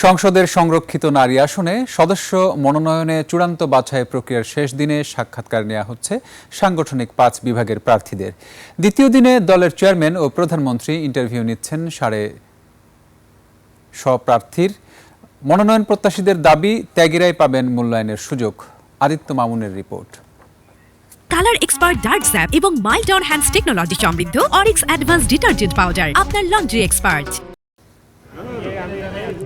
সংসদের সংরক্ষিত নারী আসনে সদস্য মনোনয়নে চূড়ান্ত বাছাই প্রক্রিয়ার শেষ দিনে সাক্ষাৎকার নেওয়া হচ্ছে সাংগঠনিক ৫ বিভাগের প্রার্থীদের। দ্বিতীয় দিনে দলের চেয়ারম্যান ও প্রধানমন্ত্রী ইন্টারভিউ নিচ্ছেন প্রার্থীর। মনোনয়ন প্রত্যাশীদের দাবি, ত্যাগীরাই পাবেন মূল্যায়নের সুযোগ। আদিত্য মামুনের report. Colour expert dark sap এবং মাইল্ড অন হ্যান্ডস টেকনোলজি সমৃদ্ধ অরিক্স অ্যাডভান্স ডিটারজেন্ট পাউডার, আপনার লন্ড্রি এক্সপার্ট।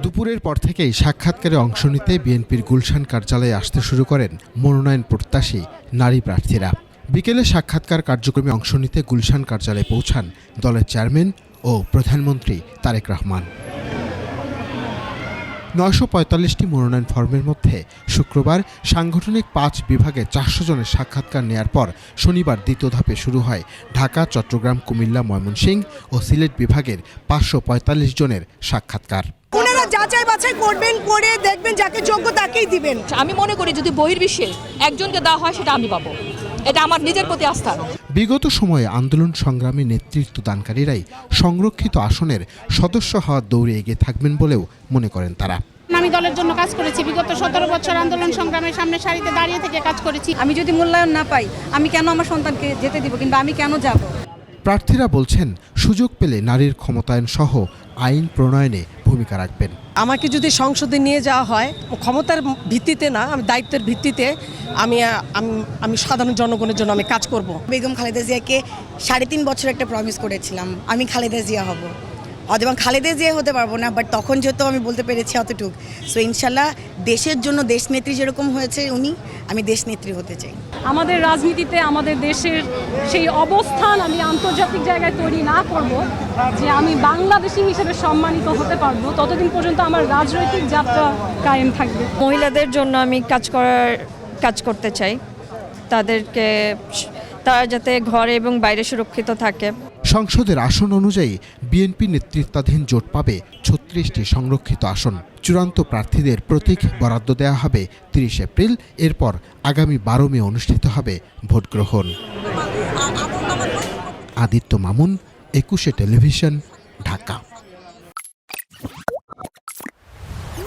দুপুরের পর থেকেই সাক্ষাৎকারে অংশ নিতে বিএনপির গুলশান কার্যালয়ে আসতে শুরু করেন মনোনয়ন প্রত্যাশী নারী প্রার্থীরা। বিকেলে সাক্ষাৎকার কার্যক্রমে অংশ নিতে গুলশান কার্যালয়ে পৌঁছান দলের চেয়ারম্যান ও প্রধানমন্ত্রী তারেক রহমান। ৯৪৫টি মনোনয়ন ফর্মের মধ্যে শুক্রবার সাংগঠনিক ৫ বিভাগে ৪০০ জনের সাক্ষাৎকার নেয়ার পর শনিবার দ্বিতীয় ধাপে শুরু হয় ঢাকা, চট্টগ্রাম, কুমিল্লা, ময়মনসিংহ ও সিলেট বিভাগের ৫৪৫ জনের সাক্ষাৎকার। ওনারা যাচাই বাছাই করবেন, করে দেখবেন যাকে যোগ্য তাকেই দিবেন। আমি মনে করি যদি বহির্বিশ্বে একজনকে দেওয়া হয় সেটা আমি পাবো, এটা আমার নিজের প্রতি আস্থা। বিগত সময়ে আন্দোলন সংগ্রামে নেতৃত্ব দানকারীরাই সংরক্ষিত আসনের সদস্য হওয়ার দৌড়ে এগিয়ে থাকবেন বলেও মনে করেন তারা। আমি দলের জন্য কাজ করেছি, বিগত ১৭ বছর আন্দোলন সংগ্রামের সামনে সারিতে দাঁড়িয়ে থেকে কাজ করেছি। আমি যদি মূল্যায়ন না পাই, আমি কেন আমার সন্তানকে যেতে দিব, কিংবা আমি কেন যাব? প্রার্থীরা বলছেন, সুযোগ পেলে নারীর ক্ষমতায়ন সহ আইন প্রণয়নে ভূমিকা রাখবেন। আমাকে যদি সংসদে নিয়ে যাওয়া হয়, ক্ষমতার ভিত্তিতে না, আমি দায়িত্বের ভিত্তিতে আমি সাধারণ জনগণের জন্য আমি কাজ করব। বেগম খালেদা জিয়াকে 3.5 বছর একটা প্রমিস করেছিলাম, আমি খালেদা জিয়া হব। অথবা খালেদা জিয়া হতে পারবো না, বাট তখন যেহেতু আমি বলতে পেরেছি অতটুকু। সো ইনশাল্লাহ দেশের জন্য দেশনেত্রী যেরকম হয়েছে উনি, আমি দেশনেত্রী হতে চাই। আমাদের রাজনীতিতে আমাদের দেশের সেই অবস্থান আমি আন্তর্জাতিক জায়গায় তৈরি না করব যে আমি বাংলাদেশী হিসেবে সম্মানিত হতে পারবো, ততদিন পর্যন্ত আমার রাজনৈতিক যাত্রা কায়েম থাকবে। মহিলাদের জন্য আমি কাজ করতে চাই, তারা যাতে ঘরে এবং বাইরে সুরক্ষিত থাকে। সংসদের আসন অনুযায়ী বিএনপি নেতৃত্বাধীন জোট পাবে ৩৬টি সংরক্ষিত আসন। চূড়ান্ত প্রার্থীদের প্রতীক বরাদ্দ দেওয়া হবে ৩০ এপ্রিল। এরপর আগামী ১২ মে অনুষ্ঠিত হবে ভোট গ্রহণ। আদিত্য মামুন, ২১ টেলিভিশন, ঢাকা।